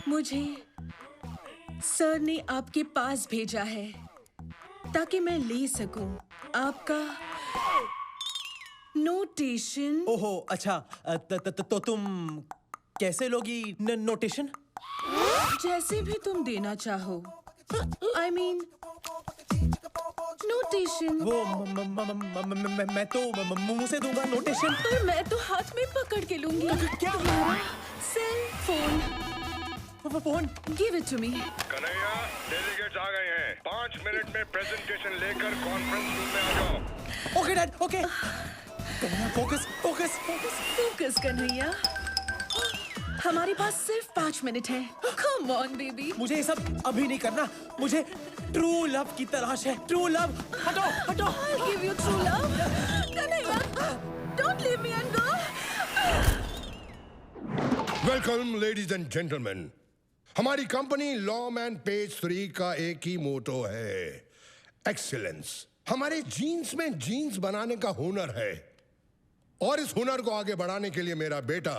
मुझे सर ने आपके पास भेजा है ताकि मैं ले सकूं आपका नोटेशन। ओहो अच्छा, तो तुम कैसे लोगी नोटेशन? जैसे भी तुम देना चाहो। I mean, notation. वो मैं तो मुंह से दूंगा नोटेशन। पर मैं तो हाथ में पकड़ के लूंगी। क्या? तुम्हारा cell phone. Phone? Give it to me. Kanhaiya, delegates आ गए हैं। 5 मिनट में प्रेजेंटेशन लेकर कॉन्फ्रेंस रूम में आ जाओ। Okay dad, okay. Focus focus focus focus Kanhaiya. हमारे पास सिर्फ 5 मिनट हैं। Come on, baby. मुझे ये सब अभी नहीं करना। मुझे ट्रू लव की तलाश है। True love. हटो हटो। I'll give you true love. Kanhaiya, don't leave me and go. Welcome ladies and gentleman. हमारी कंपनी लॉमैन पेज 3 का एक ही मोटो है, एक्सीलेंस। हमारे जीन्स में जीन्स बनाने का हुनर है और इस हुनर को आगे बढ़ाने के लिए मेरा बेटा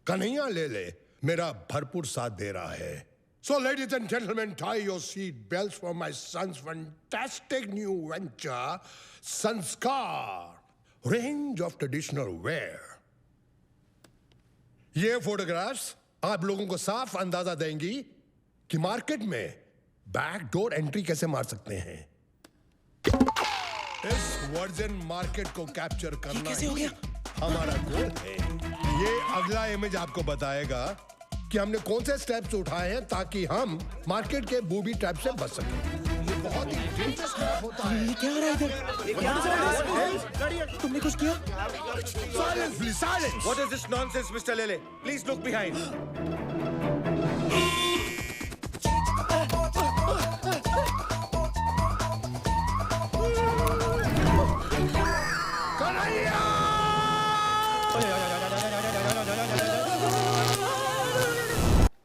कन्हैया ले मेरा भरपूर साथ दे रहा है। So ladies and gentlemen, tie your seat belts for my son's fantastic new venture, Sanskar, range of traditional wear. ये फोटोग्राफ्स आप लोगों को साफ अंदाजा देंगी कि मार्केट में बैकडोर एंट्री कैसे मार सकते हैं। इस वर्जिन मार्केट को कैप्चर करना कैसे हो गया? हमारा गोल है। ये अगला इमेज आपको बताएगा कि हमने कौन से स्टेप्स उठाए हैं ताकि हम मार्केट के बूबी ट्रैप से बच सकें। ये बहुत ही डेंजरस ट्रैप होता है। ये क्या हो रहा है इधर? तुमने कुछ किया? Silence, please, silence. What is this nonsense, Mr. Lele? Please look behind.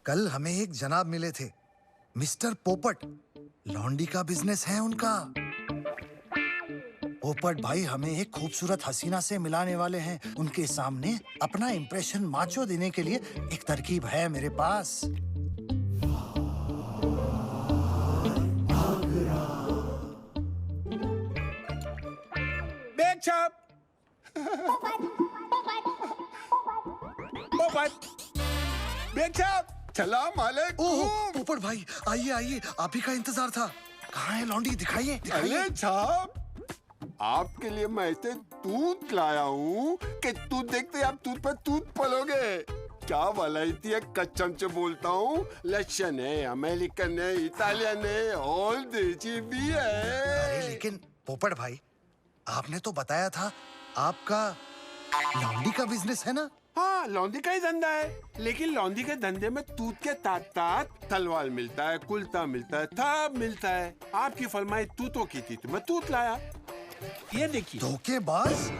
कल हमें एक जनाब मिले थे, मिस्टर पोपट। लॉन्डी का बिजनेस है उनका। पोपट भाई हमें एक खूबसूरत हसीना से मिलाने वाले हैं। उनके सामने अपना इंप्रेशन माचो देने के लिए एक तरकीब है मेरे पास। Big chop. Popat. Big chop. सलाम अलैकुम। ओह पोपट भाई, आइए आइए, आप ही का इंतजार था। कहाँ है लॉन्डी? दिखाइए दिखाइए। अरे छाप, आपके लिए मैं ऐसे दूध लाया हूँ कि दूध देखते आप दूध पर दूध पलोगे। क्या वलायती है, कच्चम से बोलता हूँ। लशन है, अमेरिकन है, इटालियन है, ऑल देसी भी है। अरे लेकिन पोपट भाई, आपने तो बताया था आपका लॉन्डी का बिजनेस है ना? हाँ, लौंडी का ही धंधा है, लेकिन लौंडी के धंधे में दूध के तात तात तलवार मिलता है, कुल्ता मिलता है, थाप मिलता है। आपकी फरमाइश तूतों की थी तो मैं तूत लाया। ये देखिए। धोखेबाज,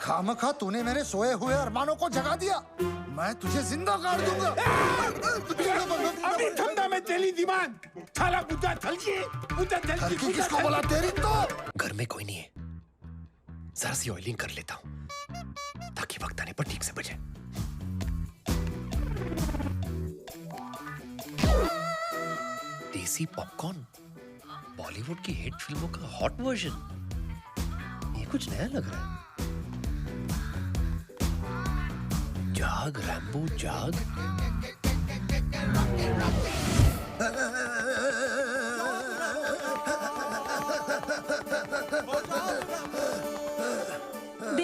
खामखा तूने मेरे सोए हुए अरमानों को जगा दिया। मैं तुझे जिंदा काट दूंगा। अभी ठंडा में तेली दिमाग, थाला बुद्धा थलकी, बुद्धा हल्की किसको बोला तेरी तो? घर में कोई नहीं है, जरा सी ऑयलिंग कर लेता हूँ ताकि वक्त आने पर ठीक से बजे। देसी पॉपकॉर्न, बॉलीवुड की हिट फिल्मों का हॉट वर्जन। ये कुछ नया लग रहा है। जाग रैम्बो जाग।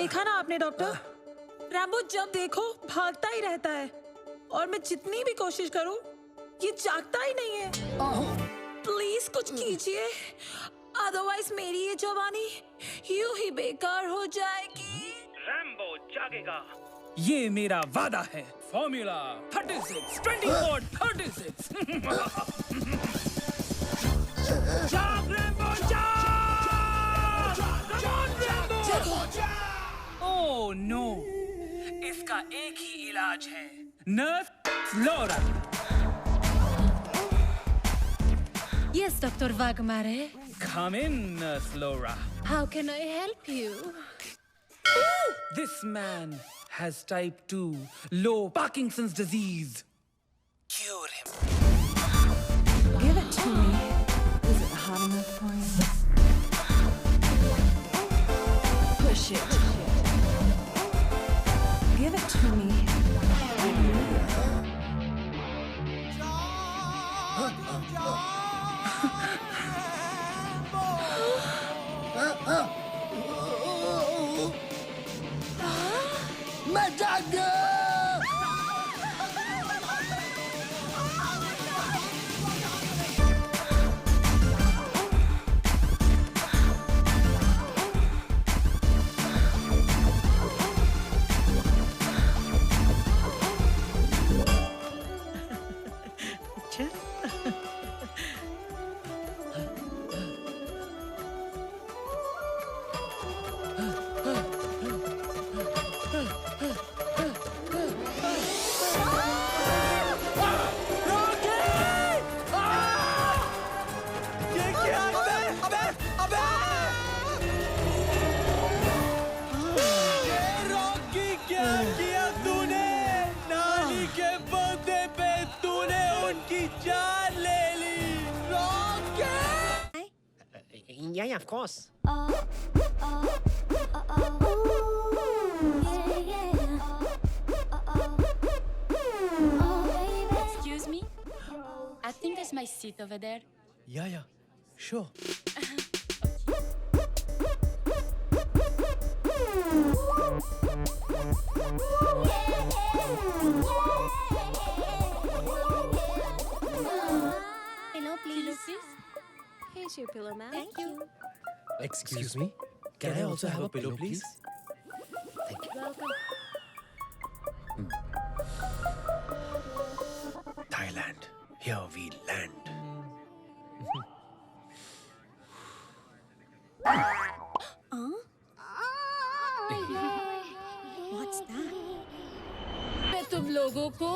देखा ना आपने डॉक्टर, रैम्बो जब देखो भागता ही रहता है और मैं जितनी भी कोशिश करूं ये जागता ही नहीं है। प्लीज कुछ कीजिए, अदरवाइज मेरी ये जवानी यूं ही बेकार हो जाएगी। रैम्बो जागेगा, ये मेरा वादा है। फॉर्मूला 36 24 36। जाग रैम्बो जाग! Come on, Rambo! Oh no, इसका एक ही इलाज है, nurse Flora. Yes, Dr. Wagmare. Come in, Nurse Laura. How can I help you? This man has type 2 low Parkinson's disease. Cure him. Give it to me. Is it hot enough for you? Push it. Give it to me. मैं जाग गया। Yeah, of course. Excuse me? I think that's my seat over there. Yeah, sure. Hello, please. Here's your pillow, ma'am. Thank you. Excuse me, can I also have a pillow, please? Thank you. Welcome. Thailand, here we land. What's that? मैं तुम लोगों को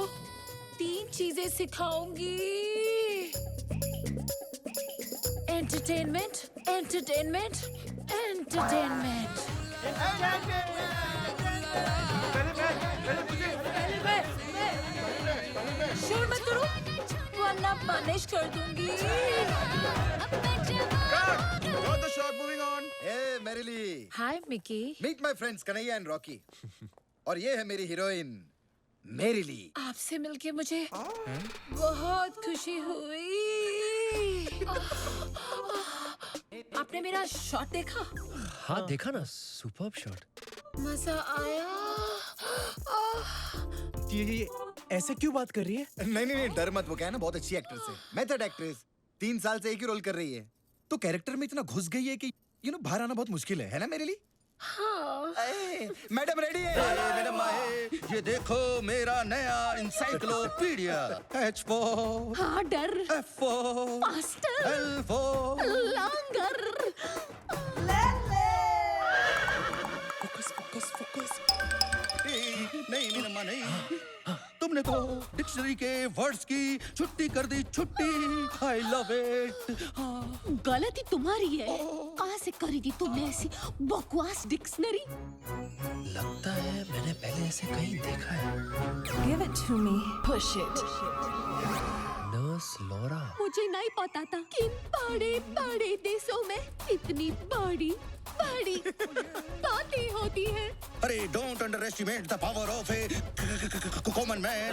3 चीजें सिखाऊंगी। Entertainment, entertainment, entertainment. शोर मत करो, वरना punish कर दूंगी। Got the shot, moving on. Hey, merrily. Hi, Mickey. Meet my friends Kanhaiya and Rocky. और ये है मेरी हीरोइन मेरिली। आपसे मिलके मुझे बहुत खुशी हुई। आपने मेरा शॉट देखा? हाँ देखा ना, सुपर्ब शॉट। मजा आया। ये ऐसे क्यों बात कर रही है? नहीं डर मत, वो क्या है ना बहुत अच्छी एक्ट्रेस है, मेथड एक्ट्रेस। 3 साल से एक ही रोल कर रही है, तो कैरेक्टर में इतना घुस गई है कि बाहर आना बहुत मुश्किल है ना मेरिली? हाँ। मैडम रेडी है? मैडम आए, ये देखो मेरा नया इंसाइक्लोपीडिया। H4 हाँ डर। F4 master. L4 लांगर। फोकस। नहीं मैडम नहीं, तुमने तो डिक्शनरी के वर्ड्स की छुट्टी कर दी, छुट्टी। I love it. गलती तुम्हारी है। कहाँ से करी थी तुमने ऐसी बकवास डिक्शनरी? लगता है मैंने पहले ऐसे कहीं देखा है। Give it to me. Push it. Nurse Laura. मुझे नहीं पता था कि बड़े बड़े देशों में इतनी बड़ी बातें होती है। अरे don't under estimate the power of A common man.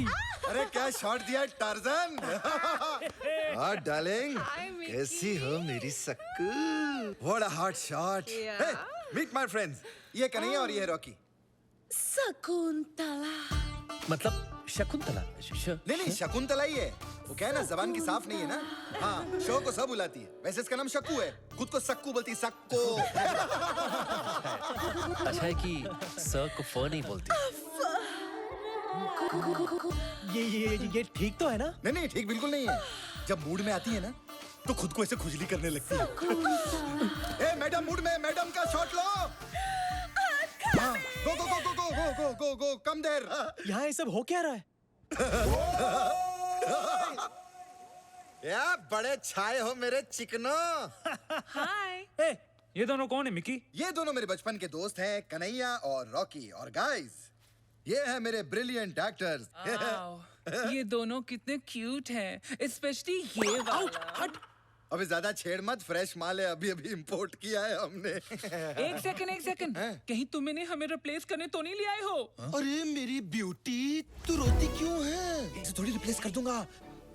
अरे क्या शॉट दिया टार्जन। हाँ डार्लिंग, कैसी हो मेरी Sakku? What a hot shot. Hey, meet my friends. ये कन्हैया और ये है रॉकी। शकुंतला। मतलब शकुंतला? नहीं शकुंतला ही है। वो क्या है ना, जबान की साफ नहीं है ना। हाँ, शो को सब बुलाती है। वैसे इसका नाम शक्कू है, खुद को सक्कू बोलती है, सक्को। अच्छा है कि सर को फ नहीं बोलती। ये ठीक तो है ना? नहीं ठीक बिल्कुल नहीं है। जब मूड में आती है ना तो खुद को ऐसे खुजली करने लगती है। ए मैडम मूड में, मैडम का शॉट लो। गो गो गो गो गो गो गो गो गो कम देर। यहाँ ये सब हो क्या रहा है? या बड़े छाए हो मेरे चिकनो। हाय। ए, ये दोनों कौन है मिकी? ये दोनों मेरे बचपन के दोस्त हैं, कन्हैया और रॉकी। और गाइस, ये है मेरे ब्रिलियंट एक्टर्स। ये दोनों कितने क्यूट हैं, स्पेशली ये वाला। हट। अभी ज्यादा छेड़ मत, फ्रेश माल है, अभी इंपोर्ट किया है हमने। एक सेकंड, कहीं तुम इन्हें हमें रिप्लेस करने तो नहीं ले आए हो? अरे मेरी ब्यूटी, तू रोती क्यों है? इसे थोड़ी रिप्लेस कर दूंगा।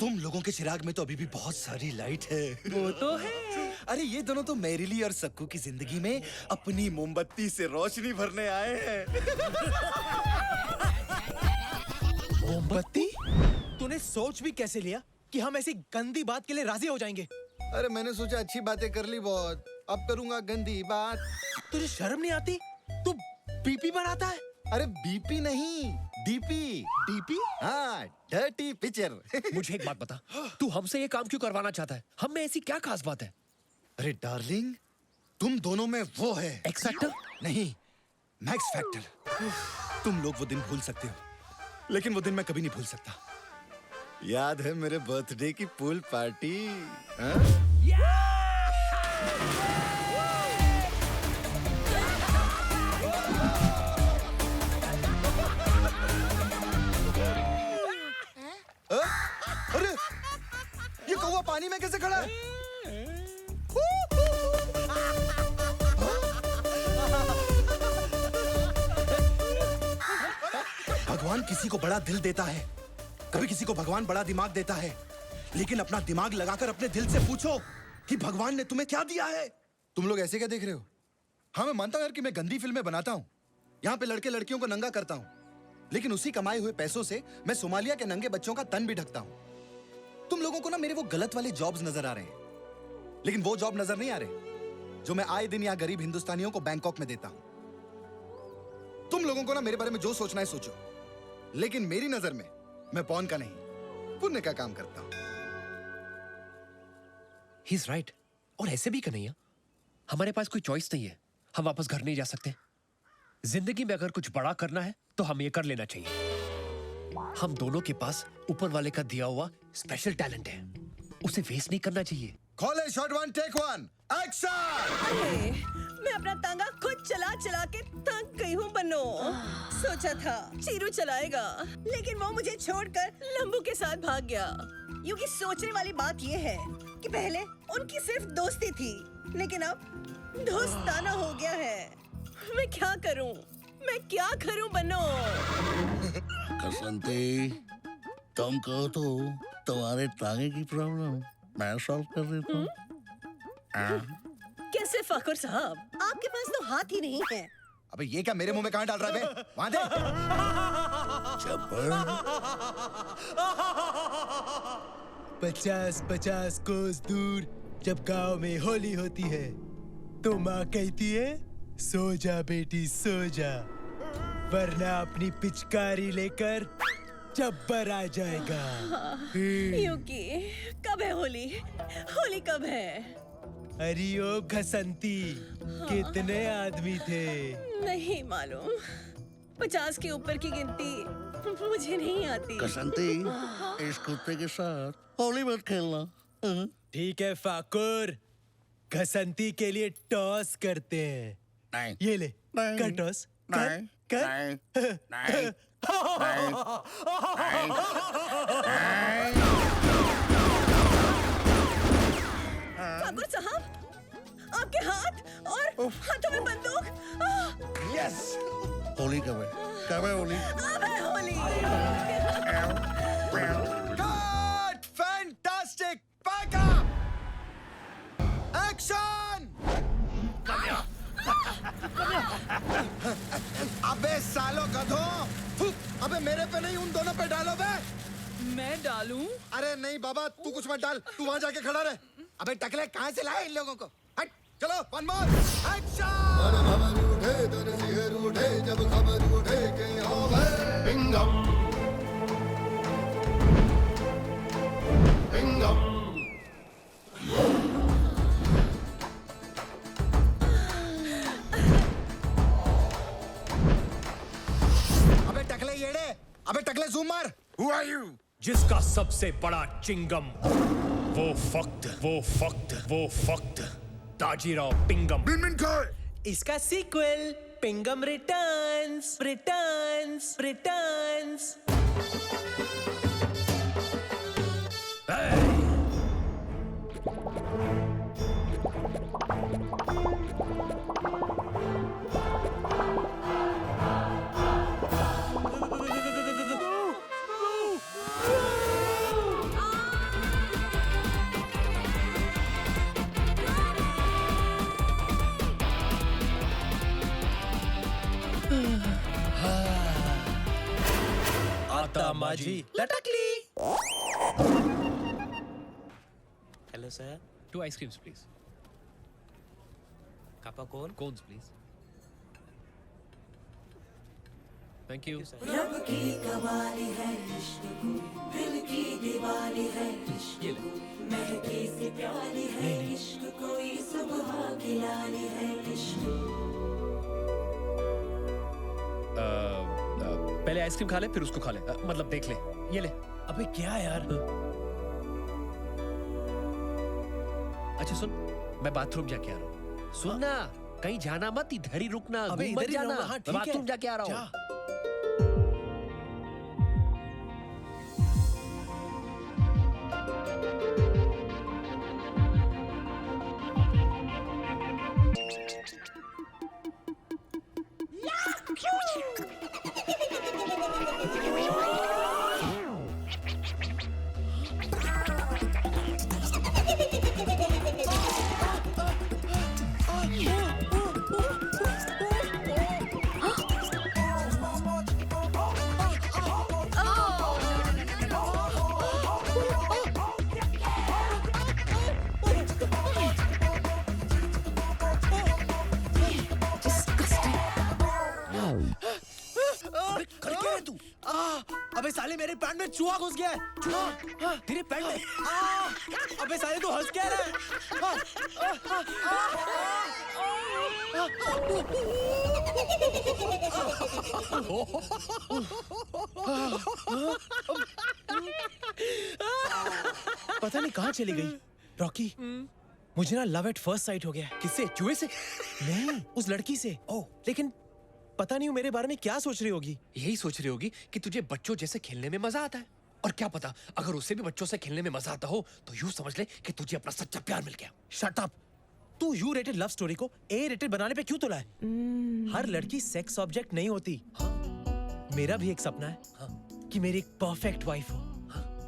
तुम लोगों के चिराग में तो अभी भी बहुत सारी लाइट है। वो तो है। अरे ये दोनों तो मैरिली और सक्कू की जिंदगी में अपनी मोमबत्ती से रोशनी भरने आए हैं। मोमबत्ती? तूने सोच भी कैसे लिया कि हम ऐसी गंदी बात के लिए राजी हो जाएंगे? अरे मैंने सोचा अच्छी बातें कर ली बहुत, अब करूंगा गंदी बात। तुझे शर्म नहीं आती? तू बीपी बनाता है? अरे बीपी नहीं, डीपी। डीपी? हाँ, डर्टी पिक्चर। मुझे एक बात बता, तू हमसे ये काम क्यों करवाना चाहता है? हम में ऐसी क्या खास बात है? अरे डार्लिंग, तुम दोनों में वो है एक्स फैक्टर? नहीं, मैक्स फैक्टर। तुम लोग वो दिन भूल सकते हो, लेकिन वो दिन मैं कभी नहीं भूल सकता। याद है मेरे बर्थडे की पूल पार्टी? अरे ये कौवा पानी में कैसे खड़ा है? भगवान किसी को बड़ा दिल देता है, कभी किसी को भगवान बड़ा दिमाग देता है, लेकिन अपना दिमाग लगाकर अपने दिल से पूछो कि भगवान ने तुम्हें क्या दिया है। तुम लोग ऐसे क्या देख रहे हो? हाँ मैं मानता हूं कि मैं गंदी फिल्में बनाता हूं, यहाँ पे लड़के लड़कियों को नंगा करता हूं, लेकिन उसी कमाए हुए पैसों से मैं सोमालिया के नंगे बच्चों का तन भी ढकता हूं। तुम लोगों को ना मेरे वो गलत वाले जॉब्स नजर आ रहे हैं, लेकिन वो जॉब नजर नहीं आ रहे जो मैं आए दिन यहाँ गरीब हिंदुस्तानियों को बैंकॉक में देता हूं। तुम लोगों को ना मेरे बारे में जो सोचना है सोचो, लेकिन मेरी नजर में मैं पौन का नहीं, पुण्य का काम करता हूं। He is right. और ऐसे भी कन्हैया, हमारे पास कोई चॉइस नहीं है, हम वापस घर नहीं जा सकते। जिंदगी में अगर कुछ बड़ा करना है तो हम ये कर लेना चाहिए। हम दोनों के पास ऊपर वाले का दिया हुआ स्पेशल टैलेंट है, उसे वेस्ट नहीं करना चाहिए। खोले shot one take one action. मैं अपना तांगा खुद चला चला के थक गई हूँ बनो। सोचा था चीरू चलाएगा, लेकिन वो मुझे छोड़कर लंबू के साथ भाग गया। यूं सोचने वाली बात ये है कि पहले उनकी सिर्फ दोस्ती थी, लेकिन अब दोस्ताना हो गया है। मैं क्या करूं बनो? कसंती, तुम कहो तो तुम्हारे टांगे की प्रॉब्लम मैं सॉल्व कर देता हूँ। कैसे फाकुर साहब, आपके पास तो हाथ ही नहीं है। अबे ये क्या मेरे मुंह में कहाँ डाल रहा है बे? वहां दे। 50-50 कोस दूर जब गांव में होली होती है तो माँ कहती है सो जा बेटी सो जा, वरना अपनी पिचकारी लेकर जब्बर आ जाएगा। यूकी, कब है होली? होली कब है? अरे ओ घसंती, कितने आदमी थे? नहीं मालूम, 50 के ऊपर की गिनती मुझे नहीं आती। कसंती, इस कुत्ते के साथ होली मत खेलना। ठीक है फाकुर, घसंती के लिए टॉस करते हैं। नहीं, ये ले, नहीं, कर टॉस, नहीं, कर। नहीं, नहीं, फाकुर साहब, आपके हाथ और हाथों में बंदूक। यस। होली कब है? कब है होली? अब है होली। मैं डालूं? अरे नहीं बाबा, तू कुछ मत डाल, तू वहाँ जाके खड़ा रह। अबे टकले कहाँ से लाए इन लोगों को? हट, चलो वन मोर एक्शन। उठे तन सिहर उठे जब खबर उठे के आवे पिंगम पिंगम। अबे टकले येड़े, अबे टकले जूम मार। Who are you? जिसका सबसे बड़ा चिंगम वो फक्त ताजीराव पिंगम। इसका sequel Pingam returns returns returns. आता माझी लटकली। Hello sir. 2 ice creams please. कापा कौन? Cones please. Thank you. रब की कवाली है इश्क को, दिल की दीवाली है इश्क को, महकी से प्याली है इश्क कोई सुबह की लाली है इश्क। पहले आइसक्रीम खा ले फिर उसको खा ले, मतलब देख ले। ये ले। अबे क्या यार? अच्छा सुन, मैं बाथरूम जाके आ रहा हूँ। सुन ना, कहीं जाना मत, इधर ही रुकना। अबे घूम मत इधर ही जाना। रहूंगा। हाँ, मैं ठीक है। बाथरूम जाके आ रहा हूँ। अबे साले मेरे पैंट में चूहा घुस गया है। चूहा तेरे पैंट में। अबे साले तू हंस क्या रहा है? पता नहीं कहाँ चली गई। रॉकी, मुझे ना लव एट फर्स्ट साइट हो गया। किससे? चूहे से? नहीं, उस लड़की से। ओह, लेकिन पता नहीं वो मेरे बारे में क्या सोच रही होगी। यही सोच रही होगी कि तुझे बच्चों जैसे खेलने में मजा आता है। और क्या पता, अगर उसे भी बच्चों से खेलने में मजा आता हो तो यूं समझ ले कि तुझे अपना सच्चा प्यार मिल गया। Shut up. तू यू रेटेड लव स्टोरी को ए रेटेड बनाने पे क्यों तुला है? हर लड़की सेक्स ऑब्जेक्ट नहीं होती। मेरा भी एक सपना है कि मेरी एक परफेक्ट वाइफ हो,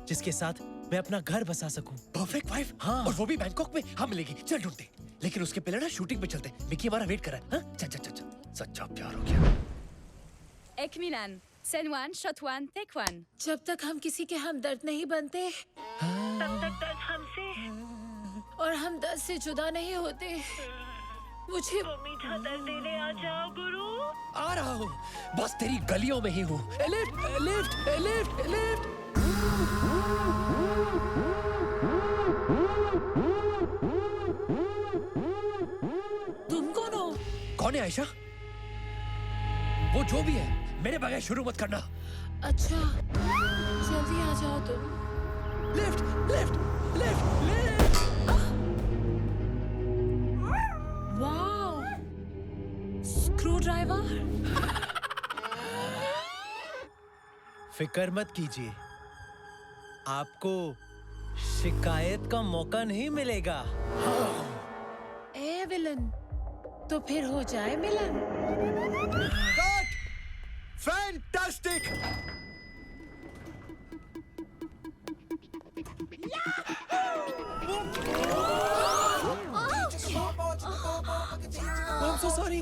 जिसके साथ मैं अपना घर बसा सकूं। Perfect wife? हाँ। और वो भी बैंकॉक में? हाँ मिलेगी, चल ढूंढते। लेकिन उसके पहले ना शूटिंग पे चलते। मिकी हमारा वेट कर रहा है। हाँ? चल चल चल चल। सच्चा प्यार हो गया। एक मिनट, सेन 1, शॉट 1, टेक 1। जब तक हम किसी के हमदर्द नहीं बनते, तब तक दर्द हमसे और हम दर्द से जुदा नहीं होते। मुझे वो मीठा दर्द देने आ जाओ गुरु। आ रहा हूँ, बस तेरी गलियों में ही हूँ। Lift lift lift lift. तुम कौन हो? कौन है आयशा? वो जो भी है, मेरे बगैर शुरू मत करना। अच्छा, जल्दी आ जाओ तुम। Lift lift lift lift. Wow, screw driver. फिक्र मत कीजिए, आपको शिकायत का मौका नहीं मिलेगा। ए विलन, तो फिर हो जाए मिलन। Cut! Fantastic! I'm so sorry.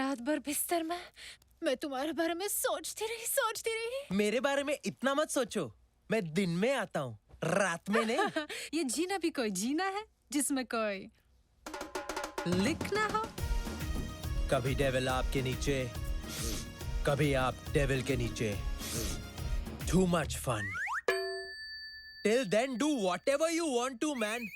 रात भर बिस्तर में मैं तुम्हारे बारे में सोचती रही। मेरे बारे में इतना मत सोचो, मैं दिन में आता हूँ, रात में नहीं। ये जीना भी कोई जीना है जिसमें कोई लिखना हो। कभी डेविल आपके नीचे, कभी आप डेविल के नीचे। Too much fun. Till then, do whatever you want to, man.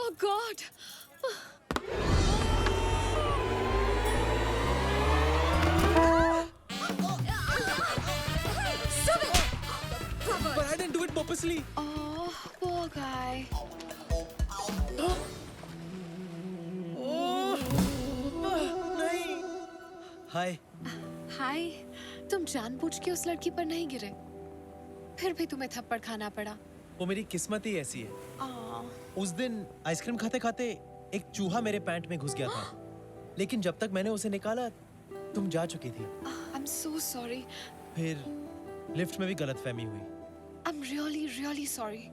Oh God! Stop it! But I didn't do it purposely. Oh, poor guy. नहीं। हाय। हाय, तुम जानबूझ के उस लड़की पर नहीं गिरे, फिर भी तुम्हें थप्पड़ खाना पड़ा। वो मेरी किस्मत ही ऐसी है। आह, उस दिन आइसक्रीम खाते खाते एक चूहा मेरे पैंट में घुस गया था, लेकिन जब तक मैंने उसे निकाला तुम जा चुकी थी। I'm so sorry. फिर लिफ्ट में भी गलतफहमी हुई। I'm really, really sorry.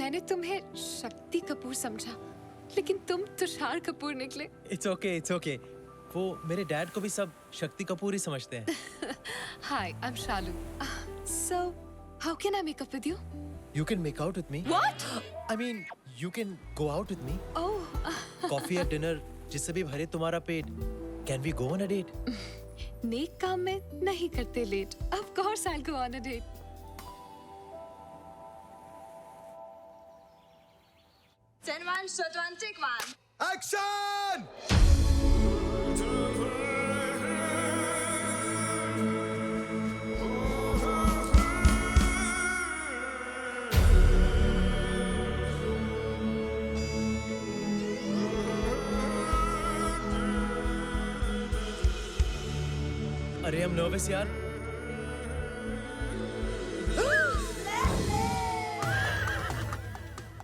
मैंने तुम्हें शक्ति कपूर समझा, लेकिन तुम तुषार कपूर निकले। It's okay, it's okay. वो मेरे डैड को भी सब शक्ति कपूर ही समझते हैं। Hi, I'm Shalu. So, how can I make up with you? You can make out with me. What? I mean, you can go out with me. Oh. Coffee or dinner, जिससे भी भरे तुम्हारा पेट. Can we go on a date? नेक काम में नहीं करते late. Of course I'll go on a date. Ten one, shot one, take one. Action! अरे I'm nervous यार.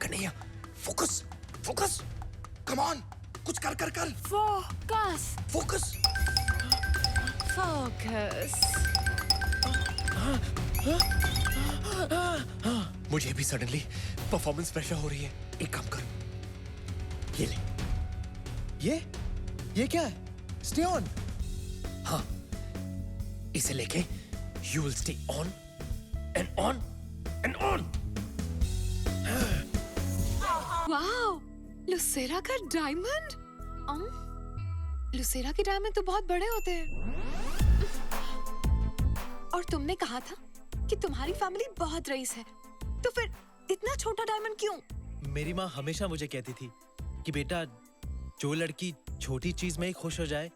Kanhaiya, focus, focus. Come on, कुछ कर कर कर. Focus. Focus. Focus. मुझे भी सडनली परफॉर्मेंस प्रेशर हो रही है. एक काम कर, ये ले. ये क्या है? Stay on. हाँ, इसे लेके you will stay on and on and on. Wow, लुसेरा का डायमंड? लुसेरा के डायमंड तो बहुत बड़े होते हैं. और तुमने कहा था कि तुम्हारी फैमिली बहुत रईस है, तो फिर इतना छोटा डायमंड क्यों? मेरी माँ हमेशा मुझे कहती थी कि बेटा, जो लड़की छोटी चीज में ही खुश हो जाए,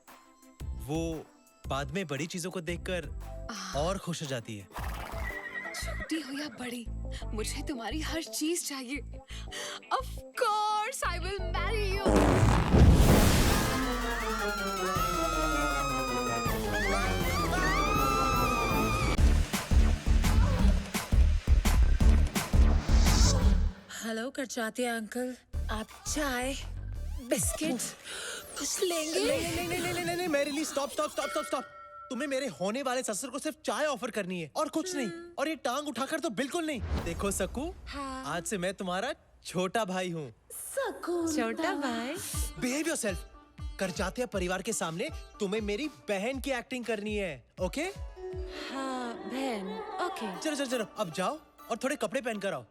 वो बाद में बड़ी चीजों को देखकर और खुश हो जाती है. छोटी हो या बड़ी, मुझे तुम्हारी हर चीज चाहिए. Of course, I will marry you. Hello Karchate uncle, आप चाय बिस्किट कुछ लेंगे? नहीं, मेरे लिए स्टॉप. तुम्हें मेरे होने वाले ससुर को सिर्फ चाय ऑफर करनी है और कुछ नहीं. और ये टांग उठाकर तो बिल्कुल नहीं. देखो सकू, हाँ। आज से मैं तुम्हारा छोटा भाई हूँ. छोटा भाई? Behave yourself. करजातिया परिवार के सामने तुम्हें मेरी बहन की एक्टिंग करनी है, ओके? हाँ बहन, ओके. चलो अब जाओ और थोड़े कपड़े पहन कर आओ.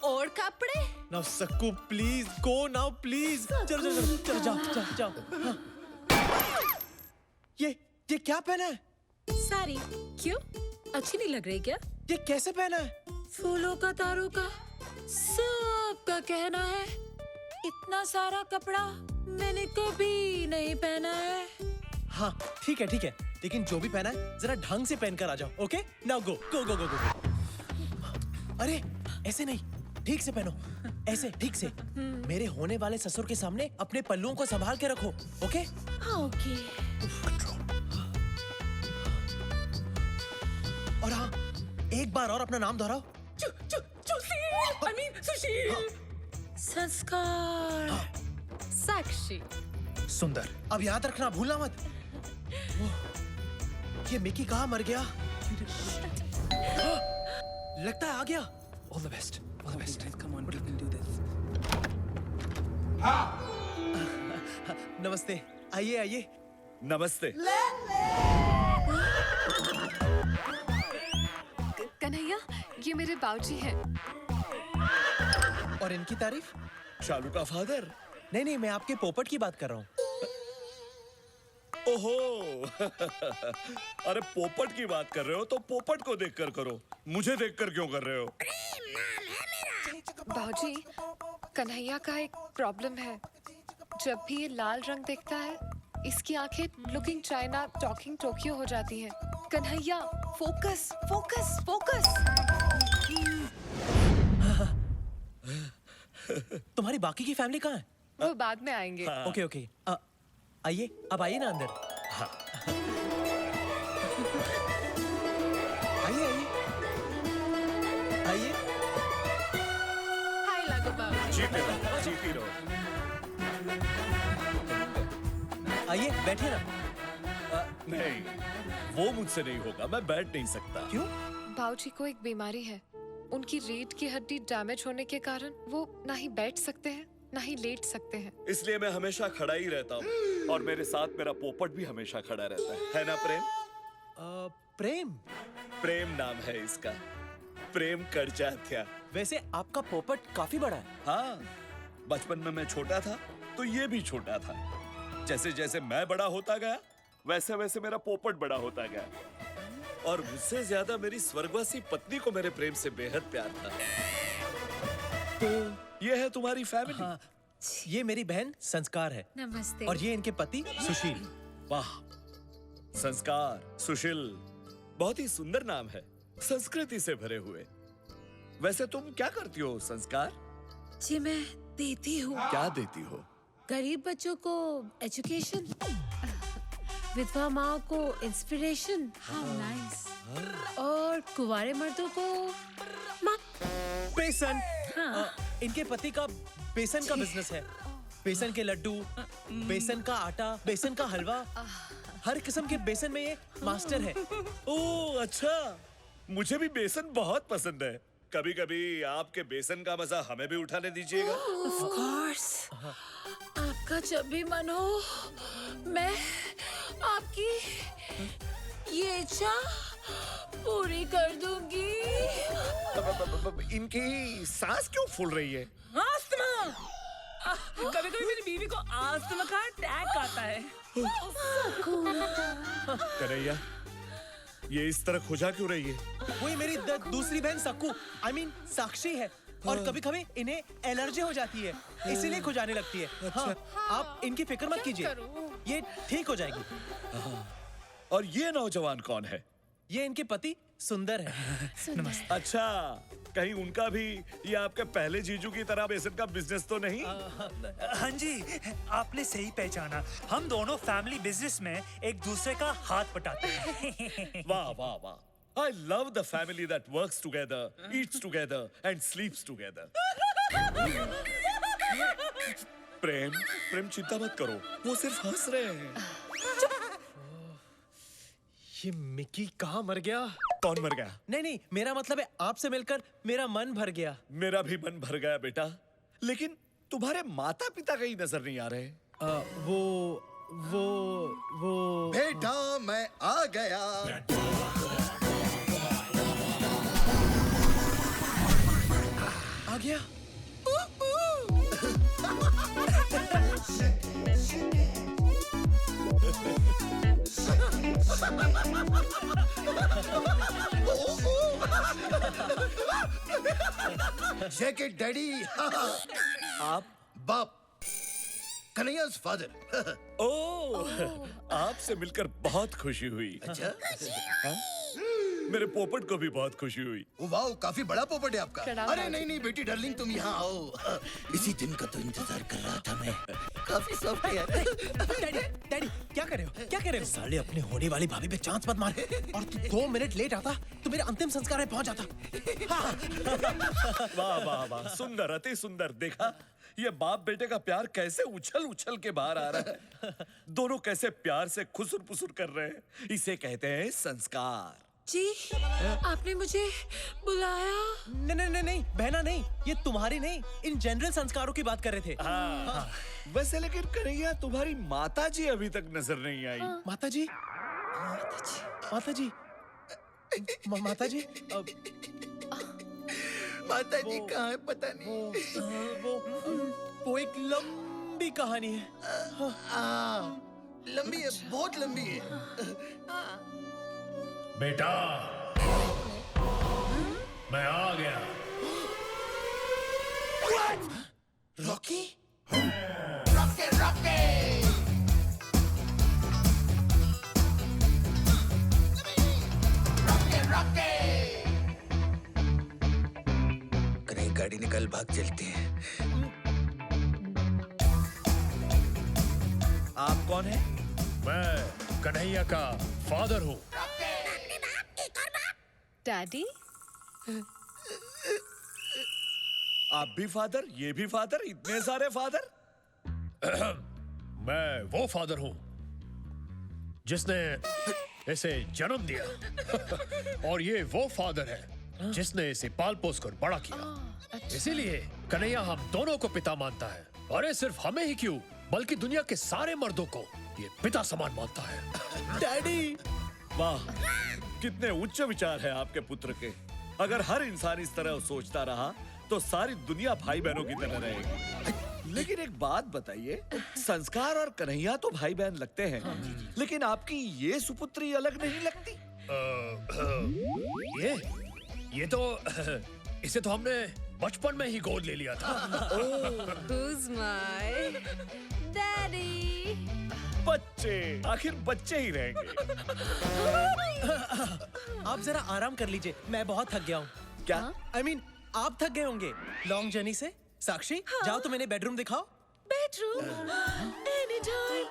और कपड़े? Now Sakku please go now please. चलो जाओ. हाँ. ये क्या पहना है? साड़ी। क्यों? अच्छी नहीं लग रही क्या? ये कैसे पहना है? फूलों का, तारों का, सबका कहना है इतना सारा कपड़ा मैंने कभी नहीं पहना है। हाँ ठीक है, लेकिन जो भी पहना है जरा ढंग से पहन कर आ जाओ। ओके, नाउ गो गो गो गो गो। अरे ऐसे नहीं, ठीक से पहनो, ऐसे ठीक से। मेरे होने वाले ससुर के सामने अपने पल्लुओं को संभाल के रखो। ओके? हाँ ओके। और हाँ, एक बार और अपना नाम दोहराओ। सुशील। संस्कार। साक्षी। सुंदर। अब याद रखना, भूलना मत। ये मिकी कहाँ मर गया? लगता है आ गया। All the best. All the best. Come on, we can do this. नमस्ते, आइए आइए। नमस्ते। कन्हैया, ये मेरे बाबूजी हैं। और इनकी तारीफ? शालू का फादर। नहीं, मैं आपके पोपट की बात कर रहा हूँ। ओहो अरे पोपट की बात कर रहे हो तो पोपट को देखकर करो, मुझे देखकर क्यों कर रहे हो? बाबूजी, कन्हैया का एक प्रॉब्लम है। जब भी ये लाल रंग देखता है, इसकी आंखें लुकिंग चाइना टॉकिंग टोक्यो हो जाती हैं। Kanhaiya, focus focus focus. तुम्हारी बाकी की फैमिली कहाँ है? वो बाद में आएंगे। ओके। आइए, अब आइए ना अंदर। आइए। हाय लागो बाबू। जीते रहो। आइए, बैठिए ना। नहीं, वो मुझसे नहीं होगा, मैं बैठ नहीं सकता। क्यों? बाबूजी को एक बीमारी है। उनकी रीढ़ की हड्डी डैमेज होने के कारण वो ना ही बैठ सकते हैं ना ही लेट सकते हैं। इसलिए मैं हमेशा खड़ा ही रहता हूँ और मेरे साथ मेरा पोपट भी हमेशा खड़ा रहता है ना प्रेम? प्रेम नाम है इसका, प्रेम करजात्या। वैसे आपका पोपट काफी बड़ा है। हाँ, बचपन में मैं छोटा था तो ये भी छोटा था। जैसे जैसे मैं बड़ा होता गया वैसे वैसे मेरा पोपट बड़ा होता गया और मुझसे ज्यादा मेरी स्वर्गवासी पत्नी को मेरे प्रेम से बेहद प्यार था। तो ये है तुम्हारी फैमिली। हाँ, ये मेरी बहन संस्कार है। नमस्ते। और ये इनके पति सुशील। वाह, संस्कार, सुशील, बहुत ही सुंदर नाम है, संस्कृति से भरे हुए। वैसे तुम क्या करती हो संस्कार? जी मैं देती हूँ। क्या देती हो? गरीब बच्चों को एजुकेशन, विधवा माँ को इंस्पिरेशन, और कुंवारे मर्दों को माँ। बेसन। इनके पति का बेसन का बिजनेस है। बेसन के लड्डू, बेसन का आटा, बेसन का हलवा, हर किस्म के बेसन में ये मास्टर है। ओह अच्छा, मुझे भी बेसन बहुत पसंद है। कभी कभी आपके बेसन का मजा हमें भी उठाने दीजिएगा। Of course। आपका जब भी मन हो मैं आपकी ये इच्छा पूरी कर दूंगी। इनकी सांस क्यों फूल रही है? आस्थमा। कभी कभी मेरी बीवी को आस्थमा का अटैक आता है। कन्हैया, ये इस तरह खुजा क्यों रही है? वही मेरी दूसरी बहन सक्कू, I mean साक्षी है। और कभी कभी इन्हें एलर्जी हो जाती है, इसीलिए खुजाने लगती है। हाँ, आप इनकी फिक्र मत कीजिए, ये ठीक हो जाएगी। और ये नौजवान कौन है? ये इनके पति सुंदर है। नमस्ते। अच्छा, कहीं उनका भी ये आपके पहले जीजू की तरह बेसन का बिजनेस तो नहीं? हाँ जी, आपने सही पहचाना। हम दोनों फैमिली बिजनेस में एक दूसरे का हाथ बटाते हैं। वाह वाह वाह, I love the family that works together, eats together and sleeps together. प्रेम चिंता मत करो, वो सिर्फ हंस रहे हैं। ये मिकी कहाँ मर गया? कौन मर गया? नहीं, मेरा मतलब है आपसे मिलकर मेरा मन भर गया। मेरा भी मन भर गया बेटा, लेकिन तुम्हारे माता पिता कहीं नजर नहीं आ रहे। वो बेटा मैं आ गया। आ गया। Shake it daddy. आप बाप, कन्हैया's फादर। ओह, आपसे मिलकर बहुत खुशी हुई। अच्छा? हाँ? मेरे पोपट को भी बहुत खुशी हुई। वाह, काफी बड़ा पोपट है आपका। प्रणाम अरे बाबू। नहीं नहीं बेटी डार्लिंग, तुम यहाँ आओ। इसी दिन का तो इंतजार कर रहा था मैं। काफी सॉफ्ट है यार। डैडी डैडी क्या कर रहे हो, क्या कर रहे हो? साले अपने होने वाली भाभी पे चांस मत मार। और तू 2 मिनट लेट आता तो मेरे अंतिम संस्कार में पहुंच जाता। वाह वाह वाह, सुंदर, अति सुंदर। देखा ये बाप बेटे का प्यार कैसे उछल उछल के बाहर आ रहा है। दोनों कैसे प्यार से खुसुर पुसुर कर रहे हैं। इसे कहते हैं संस्कार। जी, आपने मुझे बुलाया? नहीं बहना नहीं, ये तुम्हारी नहीं, इन जनरल संस्कारों की बात कर रहे थे। हाँ। वैसे लेकिन कन्हैया, तुम्हारी माता जी अभी तक नजर नहीं आई। माता जी, माता जी, माता जी, माता जी कहाँ है पता नहीं। वो एक लंबी कहानी है। लंबी है, बहुत लंबी है। बेटा, मैं आ गया। रॉकी? कहीं गाड़ी निकाल, भाग चलते हैं। आप कौन है? मैं कन्हैया का फादर हूँ। डैडी? आप भी फादर, ये भी फादर, इतने सारे फादर? मैं वो फादर हूँ जिसने इसे जन्म दिया और ये वो फादर है जिसने इसे पाल पोस कर बड़ा किया। इसीलिए कन्हैया हम दोनों को पिता मानता है। और ये सिर्फ हमें ही क्यों, बल्कि दुनिया के सारे मर्दों को ये पिता समान मानता है। डैडी! वाह, कितने उच्च विचार है आपके पुत्र के। अगर हर इंसान इस तरह सोचता रहा तो सारी दुनिया भाई बहनों की तरह रहेगी। लेकिन एक बात बताइए, संस्कार और कन्हैया तो भाई बहन लगते हैं, लेकिन आपकी ये सुपुत्री अलग नहीं लगती? ये तो इसे तो हमने बचपन में ही गोद ले लिया था। Who's my daddy? बच्चे, आखिर बच्चे ही रहेंगे। आप जरा आराम कर लीजिए, मैं बहुत थक गया हूँ। क्या? I mean, आप थक गए होंगे लॉन्ग जर्नी से। साक्षी, जाओ तो मैंने बेडरूम दिखाओ। Bedroom? Anytime.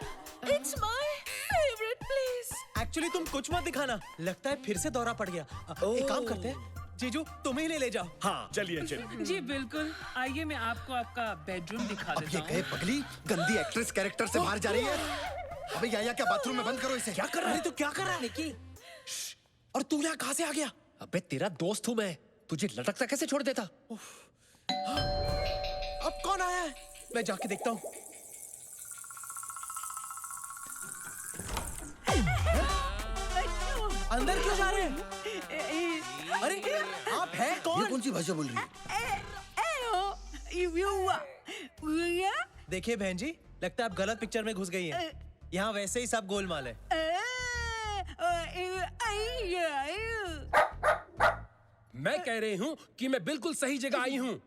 It's my favorite place. Actually तुम कुछ मत दिखाना, लगता है फिर से दौरा पड़ गया। एक काम करते हैं, जीजू तुम ही ले जाओ। हाँ, चलिए चलिए। जी बिल्कुल, आइए मैं आपको आपका बेडरूम दिखा अब देता ये हूँ। कहे पगली, गंदी एक्ट्रेस कैरेक्टर से बाहर जा रही है। अबे या क्या बाथरूम में बंद करो इसे। क्या कर रहा है तू, क्या कर रहा है निकी? और तू यहाँ कहाँ से आ गया? अबे तेरा दोस्त हूँ मैं, तुझे लटकता कैसे छोड़ देता? अब कौन आया है? मैं जाके देखता हूँ। अंदर क्यों जा रहे हैं? अरे आप हैं कौन? ये कौन सी भाषा बोल रही है? देखिए बहन जी, लगता है आप गलत पिक्चर में घुस गई हैं। यहाँ वैसे ही सब गोलमाल है। मैं कह रही हूँ कि मैं बिल्कुल सही जगह आई हूँ।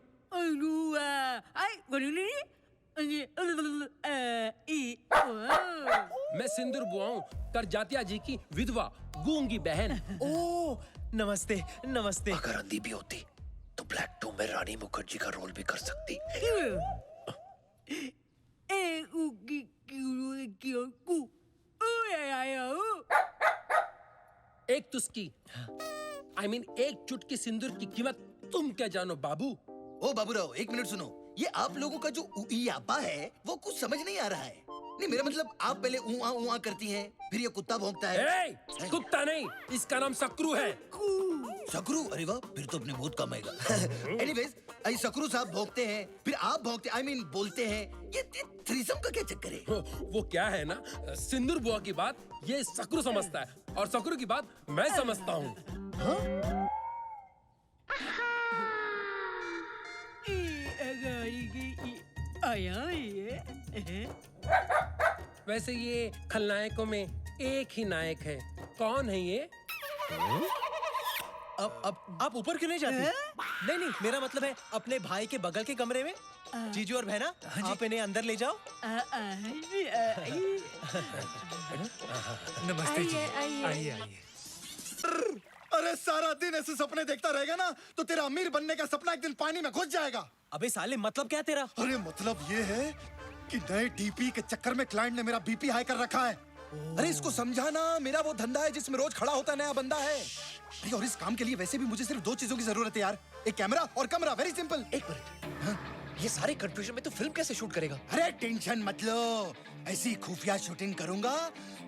मैं सिंदूर बुआ हूँ, करजातिया जी की विधवा गूंगी बहन। ओह, नमस्ते नमस्ते। अगर अंधी भी होती तो ब्लैक 2 में रानी मुखर्जी का रोल भी कर सकती। एक तुस्की, I mean, एक चुटकी सिंदूर की कीमत तुम क्या जानो बाबू? ओ बाबूराव, एक मिनट सुनो। ये आप लोगों का जो उईयापा है वो कुछ समझ नहीं आ रहा है। नहीं, मेरा मतलब आप पहले ऊआ करती हैं, फिर ये कुत्ता भौंकता है। कुत्ता नहीं, इसका नाम सकरू है। सकरू? अरे वाह, फिर तो अपने बहुत कम आएगा। एनीवेज, सकरू साहब भौंकते हैं, फिर आप भौंकते, I mean, बोलते हैं। ये थ्रीसम का क्या चक्कर है? वो क्या है ना, सिंदूर बुआ की बात ये सकरू समझता है और सकरू की बात मैं समझता हूँ। वैसे ये खलनायकों में एक ही नायक है। कौन है ये? अब आप ऊपर क्यों नहीं जाते? नहीं नहीं, मेरा मतलब है अपने भाई के बगल के कमरे में। जीजू और बहना, आप इन्हें अंदर ले जाओ। नमस्ते जी। आइए। आइए। अरे सारा दिन ऐसे सपने देखता रहेगा ना तो तेरा अमीर बनने का सपना एक दिन पानी में घुस जाएगा। अबे साले, मतलब क्या तेरा? अरे मतलब ये है कि नए डीपी के चक्कर में क्लाइंट ने मेरा बीपी हाई कर रखा है। अरे इसको समझाना, मेरा वो धंधा है जिसमें रोज खड़ा होता नया बंदा है। अरे और इस काम के लिए वैसे भी मुझे सिर्फ 2 चीजों की जरूरत है यार, एक कैमरा और कमरा। Very simple. एक मिनट, ये सारे कंफ्यूजन में तो फिल्म कैसे शूट करेगा? अरे टेंशन मत लो, ऐसी खुफिया शूटिंग करूंगा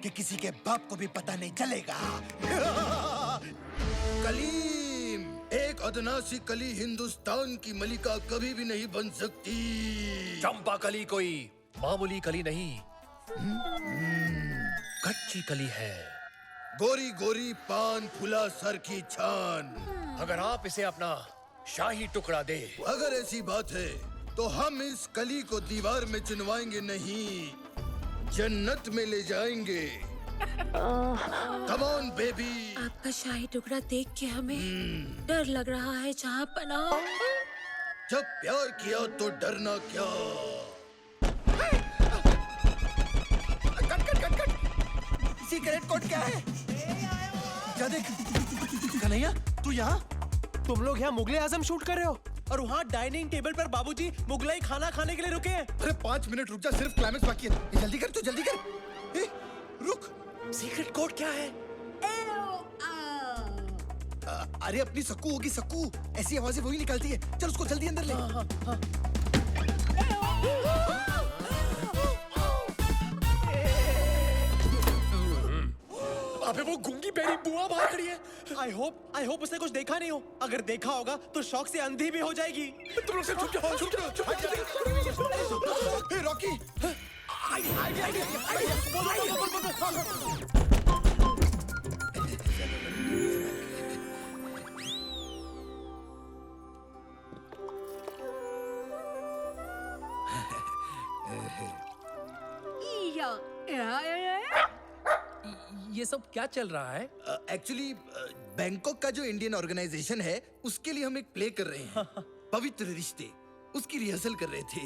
कि किसी के बाप को भी पता नहीं चलेगा। कलीम, एक अदना सी कली हिंदुस्तान की मलिका कभी भी नहीं बन सकती। चंपा कली कोई मामूली कली नहीं, कच्ची कली है। गोरी गोरी पान फुला सर की छान। अगर आप इसे अपना शाही टुकड़ा दे। अगर ऐसी बात है तो हम इस कली को दीवार में चुनवाएंगे नहीं, जन्नत में ले जाएंगे। Come on baby. आपका शाही टुकड़ा देख के हमें डर लग रहा है जहाँ पना। जब प्यार किया तो डरना क्या। सीक्रेट कोड क्या है? क्या देख कन्हैया, तू यहाँ? तुम लोग यहाँ मुगले आजम शूट कर रहे हो और वहाँ डाइनिंग टेबल पर बाबूजी मुगलाई खाना खाने के लिए रुके हैं। अरे 5 मिनट रुक जा, सिर्फ क्लाइमेक्स बाकी है। ये जल्दी कर, तू जल्दी कर। ए, रुक। सीक्रेट कोड क्या है? अरे अपनी सक्कू होगी, सक्कू। ऐसी आवाजें वही निकालती है। चल उसको जल्दी अंदर ले। अबे वो गूंगी बेड़ी बुआ बाहर खड़ी है। आई होप उसने कुछ देखा नहीं हो। अगर देखा होगा तो शौक से अंधी भी हो जाएगी। तुम लोग सब चुप जाओ। हे रॉकी, ये सब क्या चल रहा है? एक्चुअली बैंकॉक का जो इंडियन ऑर्गेनाइजेशन है उसके लिए हम एक प्ले कर रहे हैं, पवित्र रिश्ते। उसकी रिहर्सल कर रहे थे।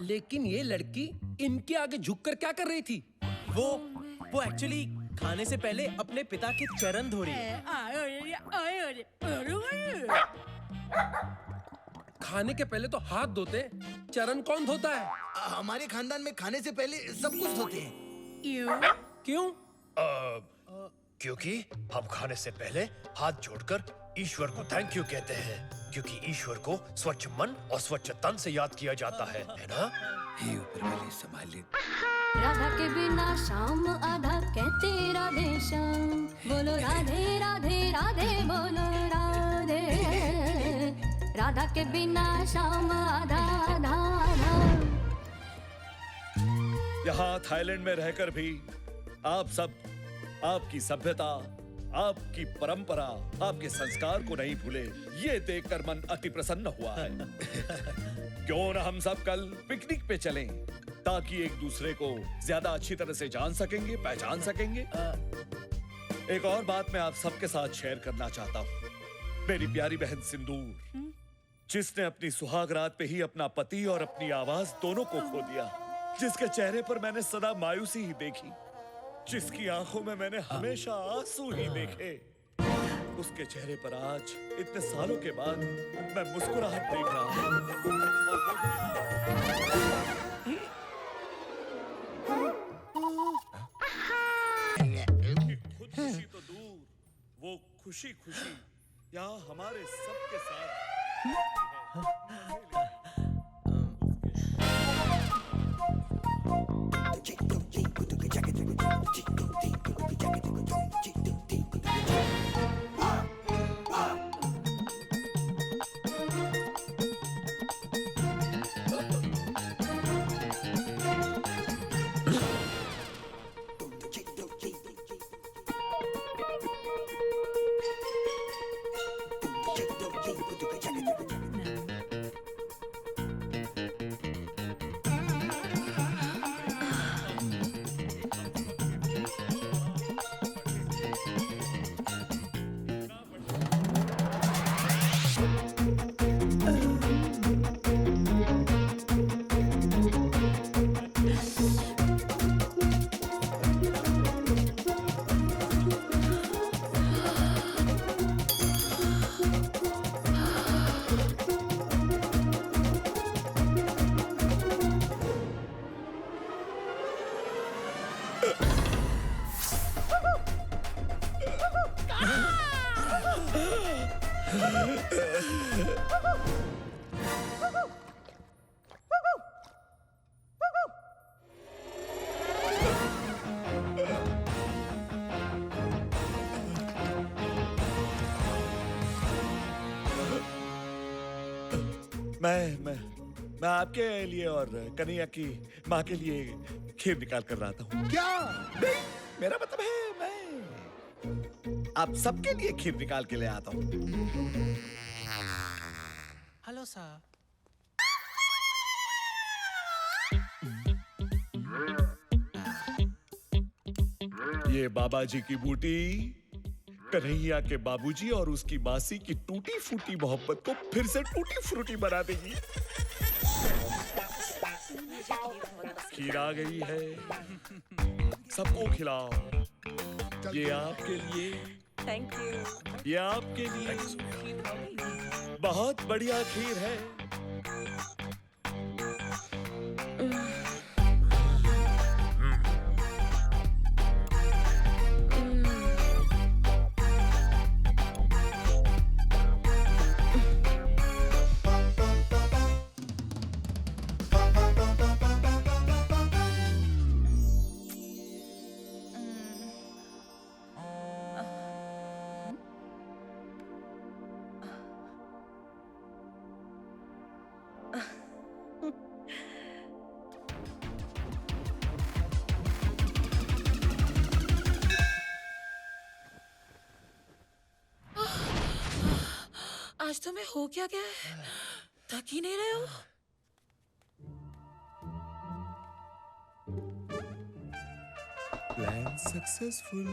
लेकिन ये लड़की इनके आगे झुककर क्या कर रही थी? वो एक्चुअली खाने से पहले अपने पिता के चरण धो रही है। खाने के पहले तो हाथ धोते, चरण कौन धोता है? हमारे खानदान में खाने से पहले सब कुछ धोते हैं। क्यों? क्योंकि हम खाने से पहले हाथ जोड़कर ईश्वर को थैंक यू कहते हैं, क्योंकि ईश्वर को स्वच्छ मन और स्वच्छ तन से याद किया जाता है ना? हे ऊपर वाले संभाल ले। राधा के बिना शाम आधा कहते राधे श्याम, बोलो राधे राधे राधे बोलो राधे। राधा के बिना शाम आधा आधा आधा। यहाँ थाईलैंड में रहकर भी आप सब आपकी सभ्यता, आपकी परंपरा, आपके संस्कार को नहीं भूले, ये देखकर मन अति प्रसन्न हुआ है। क्यों न हम सब कल पिकनिक पे चलें, ताकि एक दूसरे को ज्यादा अच्छी तरह से जान सकेंगे, पहचान सकेंगे। एक और बात मैं आप सबके साथ शेयर करना चाहता हूँ। मेरी प्यारी बहन सिंदूर, जिसने अपनी सुहाग रात पे ही अपना पति और अपनी आवाज दोनों को खो दिया, जिसके चेहरे पर मैंने सदा मायूसी ही देखी, जिसकी आंखों में मैंने हमेशा आंसू ही देखे, उसके चेहरे पर आज इतने सालों के बाद मैं मुस्कुराहट देख रहा हूँ। खुद खुशी तो दूर, वो खुशी खुशी यहाँ हमारे सबके साथ मैं आपके लिए और कन्हैया की माँ के लिए खीर निकाल कर रहा था। क्या? नहीं, मेरा मतलब है मैं आप सबके लिए खीर निकाल के ले आता हूँ। Hello sir. ये बाबा जी की बूटी कन्हैया के बाबूजी और उसकी मासी की टूटी फूटी मोहब्बत को फिर से टूटी फ्रूटी बना देगी। खीर आ गई है, सबको खिलाओ। ये आपके लिए, थैंक यू। ये आपके लिए बहुत बढ़िया खीर है। आज तुम्हें हो क्या गया है? थक ही नहीं रहे हो? Plan successful.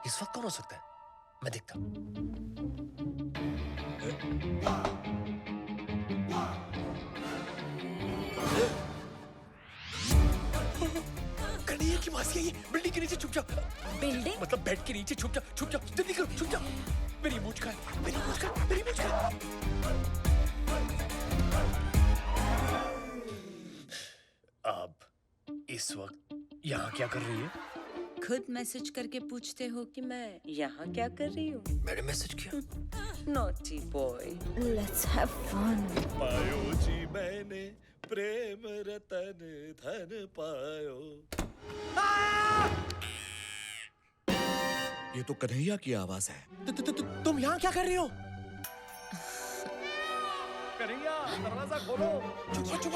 इस वक्त कौन हो सकता है? मैं देखता हूँ। कन्हैया की मासी है ये। बिल्डिंग के नीचे छुप जाओ। बिल्डिंग? मतलब बेड के नीचे छुप जाओ, छुप जाओ, जल्दी करो, छुप जाओ। मेरी मूंछ का है, मेरी मूंछ का, मेरी मूंछ का। अब इस वक्त यहाँ क्या कर रही है? खुद मैसेज करके पूछते हो कि मैं यहाँ क्या कर रही हूँ? मैंने मैसेज किया। Naughty boy. Let's have fun. पायो जी मैंने प्रेम रतन धन पायो। ये तो कन्हैया की आवाज है। तुम यहाँ क्या कर रही हो? कन्हैया दरवाजा खोलो। चुप चुप।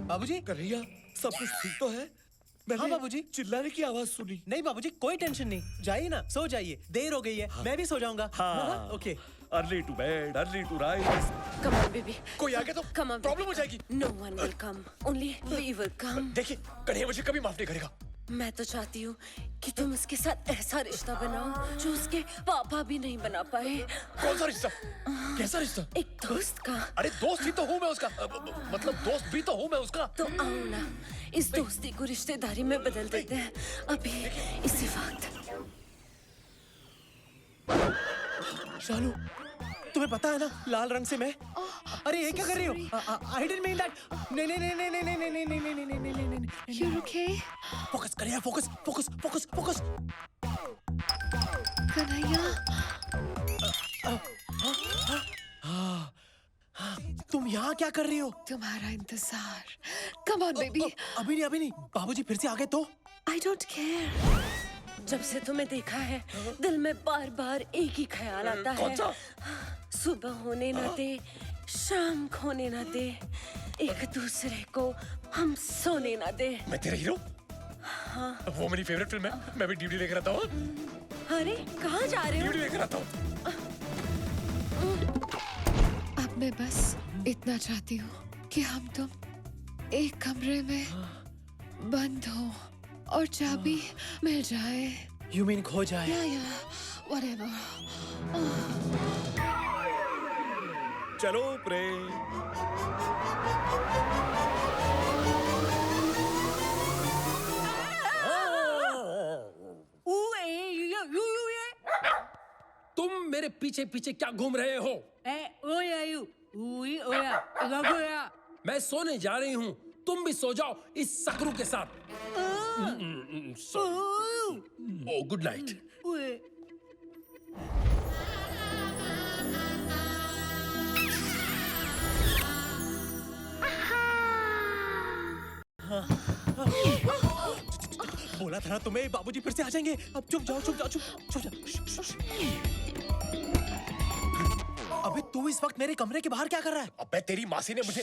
बाबूजी। कन्हैया सब कुछ ठीक तो है? हाँ बाबूजी। चिल्लाने की आवाज सुनी। नहीं बाबूजी, कोई टेंशन नहीं। जाइए ना, सो जाइए, देर हो गई है। हाँ। मैं भी सो जाऊंगा। हाँ। Okay. Early to bed, early to rise. Come on, baby. कोई आ गया तो Come on, प्रॉब्लम हो जाएगी। No one will come. Only we will come. देखिए, कन्हैया मुझे कभी माफ नहीं करेगा। मैं तो चाहती हूँ कि तुम उसके साथ ऐसा रिश्ता बनाओ जो उसके पापा भी नहीं बना पाए। कौन सा रिश्ता? कैसा रिश्ता? एक दोस्त का। अरे दोस्त ही तो हूँ मैं उसका। मतलब दोस्त भी तो हूँ मैं उसका। तो आओ ना, इस दोस्ती को रिश्तेदारी में बदल देते हैं अभी इसी वक्त। शालू, तुम्हें पता है ना लाल रंग से मैं। अरे ये क्या कर रही हो? I didn't mean that. नहीं नहीं नहीं नहीं नहीं नहीं नहीं नहीं नहीं नहीं नहीं नहीं नहीं। You're okay? फोकस करिए, focus focus focus focus. Kanhaiya. तुम यहाँ क्या कर रही हो? तुम्हारा इंतजार। Come on, baby. अभी नहीं। बाबूजी फिर से आ गए तो? I don't care. जब से तुम्हें देखा है, दिल में बार बार एक ही ख्याल आता है। कौन सा? सुबह होने न दे, शाम खोने न दे, एक दूसरे को हम सोने न दे। मैं तेरा हीरो? हाँ। वो मेरी फेवरेट फिल्म है। मैं भी डीवीडी लेकर आता हूँ। अरे कहाँ जा रहे हो? डीवीडी लेकर आता हूँ। अब मैं बस इतना चाहती हूँ कि हम तुम एक कमरे में बंद हो और चाबी मिल जाए। You mean खो जाए? Yeah, whatever. चलो प्रेम। तुम मेरे पीछे पीछे क्या घूम रहे हो? मैं सोने जा रही हूँ। तुम भी सो जाओ इस सकरू के साथ। ओ गुड नाइट। बोला था ना तुम्हें, बाबूजी फिर से आ जाएंगे। अब चुप जाओ, चुप जाओ, चुप जाओ। अबे तू इस वक्त मेरे कमरे के बाहर क्या कर रहा है? अबे तेरी मासी ने मुझे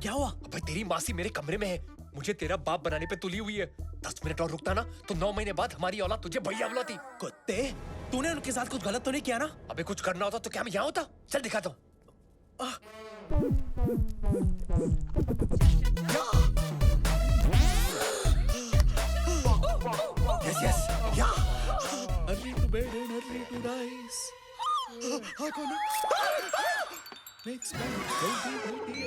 क्या हुआ? अबे तेरी मासी मेरे कमरे में है, मुझे तेरा बाप बनाने पे तुली हुई है। 10 मिनट और रुकता ना तो 9 महीने बाद हमारी औलाद तुझे भैया बुलाती। कुत्ते, तूने उनके साथ कुछ गलत तो नहीं किया ना? अबे कुछ करना होता तो क्या मैं यहाँ होता? चल दिखाता हूँ। Yes, yes, yeah. Early to bed and early to rise. हाँ कौन है? Makes my healthy.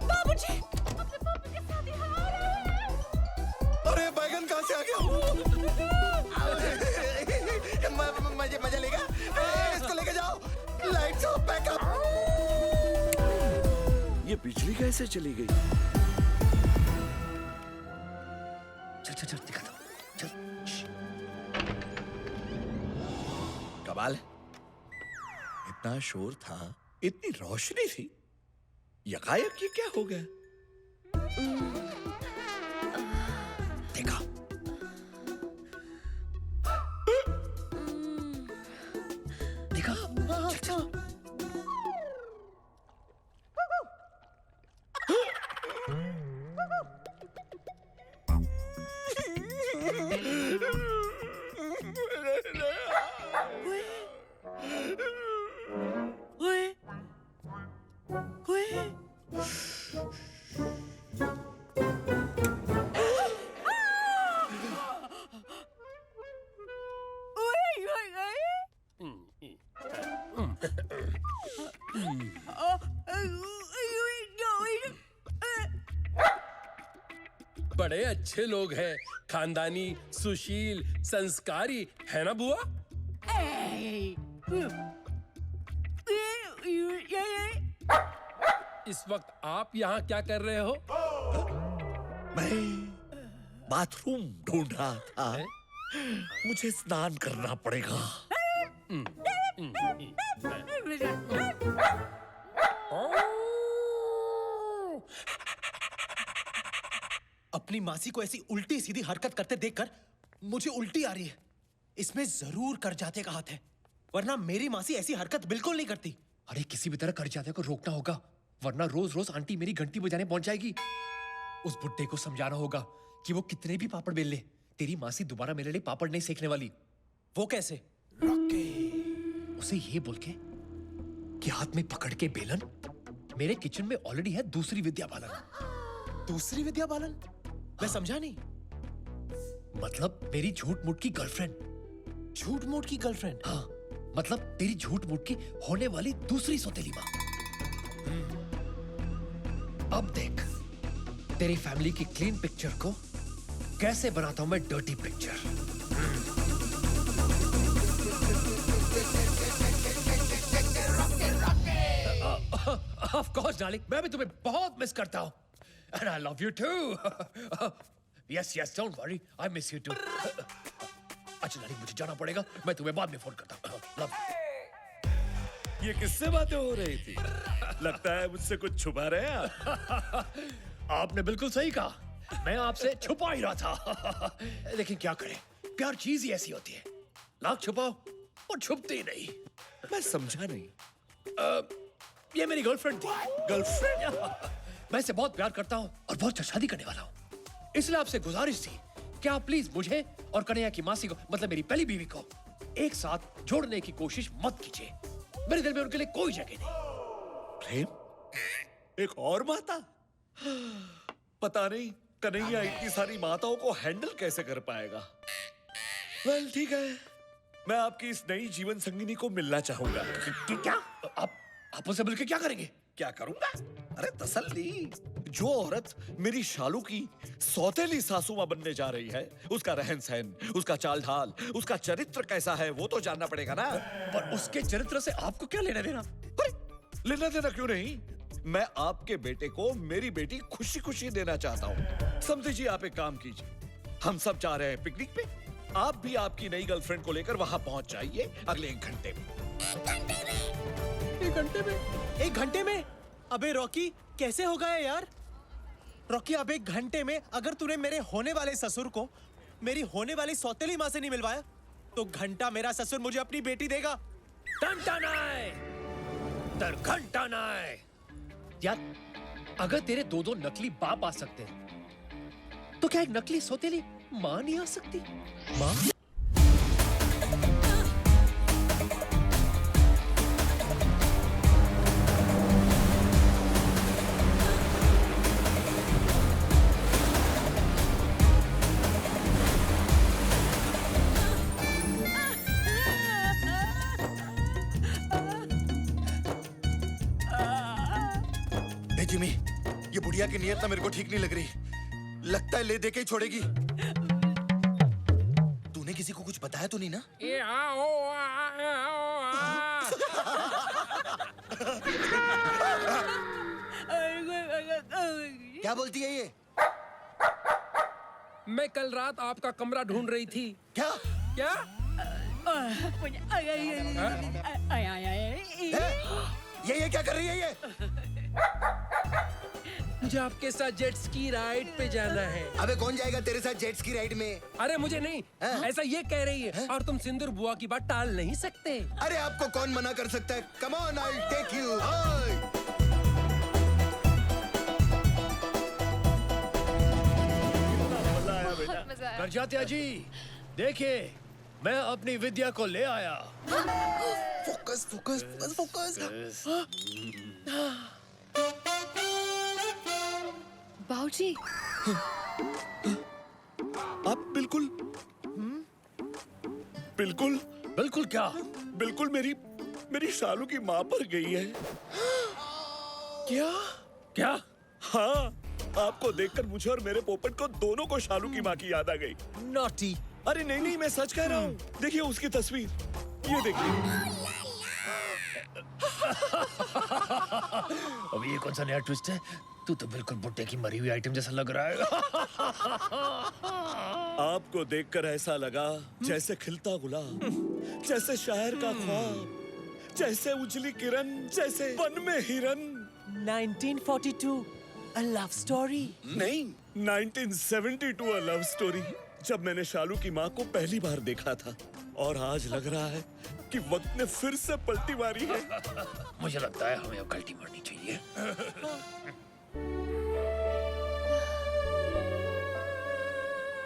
बाबूजी, अपने पापा के साथ यहाँ आ रहे हैं। अरे बैगन कहाँ से आ गया? मजा लेगा? इसको लेके जाओ। Lights off, backup. ये बिजली कैसे चली गई? चल दिखा दो। चल। कमाल है, इतना शोर था, इतनी रोशनी थी, यकायक ये क्या हो गया? देखा? देखा? चल। बड़े अच्छे लोग हैं, खानदानी, सुशील, संस्कारी, है ना बुआ? इस वक्त आप यहाँ क्या कर रहे हो? मैं बाथरूम ढूंढ रहा था, मुझे स्नान करना पड़ेगा। अपनी मासी को ऐसी उल्टी सीधी हरकत करते देखकर मुझे उल्टी आ रही है। इसमें जरूर करजाते का हाथ है, वरना मेरी मासी ऐसी हरकत बिल्कुल नहीं करती। अरे किसी भी तरह करजाते को रोकना होगा, वरना रोज रोज आंटी मेरी घंटी बजाने पहुंच जाएगी। उस बुड्ढे को समझाना होगा कि वो कितने भी पापड़ बेल ले, तेरी मासी दोबारा मेरे लिए पापड़ नहीं सेकने वाली। वो कैसे? उसे ये बोल के कि हाथ में पकड़ के बेलन, मेरे किचन में ऑलरेडी है दूसरी विद्या बालन। दूसरी विद्या बालन? मैं समझा नहीं। मतलब मेरी झूठ मूठ की गर्लफ्रेंड। झूठ मूठ की गर्लफ्रेंड? हाँ, मतलब तेरी झूठ मूठ की होने वाली दूसरी सौतेली माँ। अब देख तेरी फैमिली की क्लीन पिक्चर को कैसे बनाता हूं मैं dirty picture. Of course darling, मैं भी तुम्हें बहुत मिस करता हूं। And I love you too. Yes, don't worry, I miss you too. अच्छा डार्लिंग, मुझे जाना पड़ेगा, मैं तुम्हें बाद में फोन करता हूँ। Love you. ये किससे बातें हो रही थी? लगता है मुझसे कुछ छुपा रहे हैं आप। आपने बिल्कुल सही कहा, मैं आपसे छुपा ही रहा था। लेकिन क्या करें, प्यार चीज ही ऐसी होती है, लाख छुपाओ और छुपती ही नहीं। मैं समझा नहीं। ये मेरी गर्लफ्रेंड थी। गर्लफ्रेंड? मैं इसे बहुत प्यार करता हूँ और बहुत जल्द शादी करने वाला हूँ। इसलिए आपसे गुजारिश थी कि आप प्लीज मुझे और कन्हैया की मासी को, मतलब मेरी पहली बीवी को, एक साथ जोड़ने की कोशिश मत कीजिए। मेरे दिल में उनके लिए कोई जगह नहीं। प्रेम? एक और माता? पता नहीं कन्हैया इतनी सारी माताओं को हैंडल कैसे कर पाएगा। वेल ठीक है, मैं आपकी इस नई जीवन संगिनी को मिलना चाहूंगा। क्या? आप उसे मिलकर क्या करेंगे? क्या करूंगा? अरे तसल्ली, जो औरत मेरी शालू की सौतेली सासू मां बनने जा रही है, उसका रहन सहन, उसका चाल ढाल, उसका चरित्र कैसा है वो तो जानना पड़ेगा ना। पर उसके चरित्र से आपको क्या लेना देना? लेना देना क्यों नहीं? मैं आपके बेटे को मेरी बेटी खुशी खुशी देना चाहता हूँ। समझे जी, आप एक काम कीजिए, हम सब जा रहे हैं पिकनिक पे, आप भी आपकी नई गर्लफ्रेंड को लेकर वहां पहुंच जाइए अगले 1 घंटे में। 1 घंटे में? 1 घंटे में? अबे रॉकी, कैसे हो गया यार? रॉकी, अब 1 घंटे में अगर तूने मेरे होने वाले ससुर को मेरी होने वाली सौतेली माँ से नहीं मिलवाया तो घंटा मेरा ससुर मुझे अपनी बेटी देगा। घंटा नाय, तर घंटा नाय। यार, अगर तेरे 2 नकली बाप आ सकते हैं तो क्या एक नकली सौतेली माँ नहीं आ सकती? माँ? जिमी, ये बुढ़िया की नीयत ना मेरे को ठीक नहीं लग रही। लगता है ले दे के ही छोड़ेगी। तूने किसी को कुछ बताया तो नहीं ना? क्या बोलती है ये? मैं कल रात आपका कमरा ढूंढ रही थी। क्या? क्या? ये क्या कर रही है ये? मुझे आपके साथ जेट स्की राइड पे जाना है। अबे कौन जाएगा तेरे साथ जेट स्की राइड में? अरे मुझे नहीं, ऐसा ये कह रही है। और तुम सिंदूर बुआ की बात टाल नहीं सकते। अरे आपको कौन मना कर सकता है? Come on, I will take you. Karjatya ji, देखिए मैं अपनी विद्या को ले आया। Focus focus focus focus. बाबूजी, आप बिल्कुल बिल्कुल बिल्कुल क्या? बिल्कुल मेरी शालू की माँ पर गई है। क्या? क्या? हाँ, आपको देखकर मुझे और मेरे पोपट को दोनों को शालू की माँ की याद आ गई। नॉटी। अरे नहीं, मैं सच कह रहा हूँ। देखिए उसकी तस्वीर, ये देखिए। अब ये कौन सा नया ट्विस्ट है? तू तो बिल्कुल बुड्ढे की मरी हुई आइटम जैसा लग रहा है। आपको देखकर ऐसा लगा जैसे खिलता गुलाब, जैसे शायर का ख्वाब, जैसे उजली किरण, जैसे वन में हिरन। 1942 A love story? नहीं, 1972 A love story। जब मैंने शालू की माँ को पहली बार देखा था, और आज लग रहा है कि वक्त ने फिर से पलटी मारी है। मुझे लगता है हमें अब गलती मारनी चाहिए।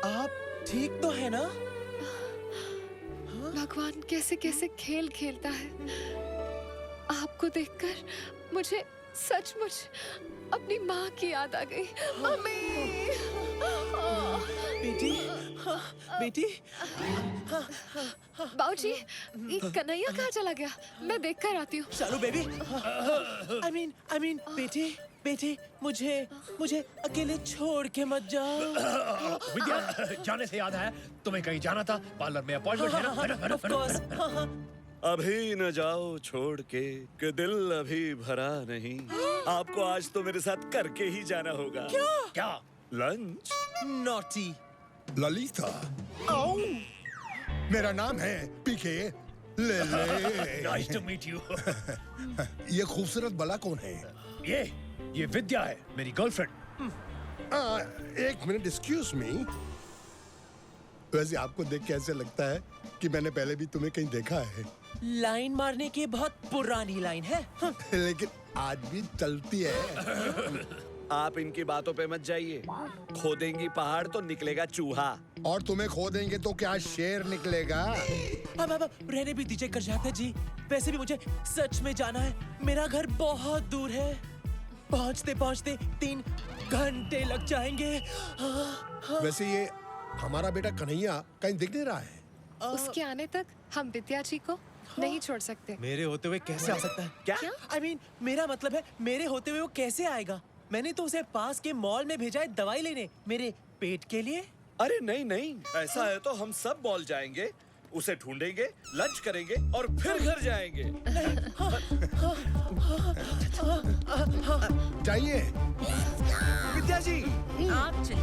आप ठीक तो है ना? भगवान कैसे कैसे खेल खेलता है। आपको देखकर मुझे सचमुच अपनी माँ की याद आ गई। मम्मी। बेटी, बेटी। बाबूजी, ये कन्हैया कहाँ चला गया? मैं देख कर आती हूँ। शालू बेबी। I mean, बेटी, मुझे अकेले छोड़ के मत जाओ। विद्या, जाने से याद आया, तुम्हें कहीं जाना था, पार्लर में अपॉइंटमेंट है ना? Of course। अभी न जाओ छोड़ के, कि दिल अभी भरा नहीं। आपको आज तो मेरे साथ करके ही जाना होगा। क्या? लंच। नॉटी। ललिता, मेरा नाम है पीके ले ले। Nice to meet you। ये खूबसूरत बला कौन है? ये विद्या है, मेरी गर्लफ्रेंड। 1 minute, excuse me. वैसे आपको देख के ऐसे लगता है कि मैंने पहले भी तुम्हें कहीं देखा है। लाइन मारने की बहुत पुरानी लाइन है। लेकिन आज भी चलती है। आप इनकी बातों पे मत जाइए। खोदेंगी पहाड़ तो निकलेगा चूहा। और तुम्हें खोदेंगे तो क्या शेर निकलेगा? अब रहने भी दीजिए करजात्या जी। वैसे भी मुझे सच में जाना है। मेरा घर बहुत दूर है। पहुंचते पहुंचते 3 घंटे लग जाएंगे। वैसे ये हमारा बेटा कन्हैया कहीं दिख नहीं रहा है। उसके आने तक हम विद्या जी को नहीं छोड़ सकते। मेरे होते हुए कैसे आ सकता है? क्या? I mean, मेरा मतलब है मेरे होते हुए वो कैसे आएगा? मैंने तो उसे पास के मॉल में भेजा है दवाई लेने, मेरे पेट के लिए। अरे नहीं नहीं, ऐसा है तो हम सब मॉल जाएंगे, उसे ढूंढेंगे, लंच करेंगे और फिर घर जाएंगे। चाहिए विद्या जी, आप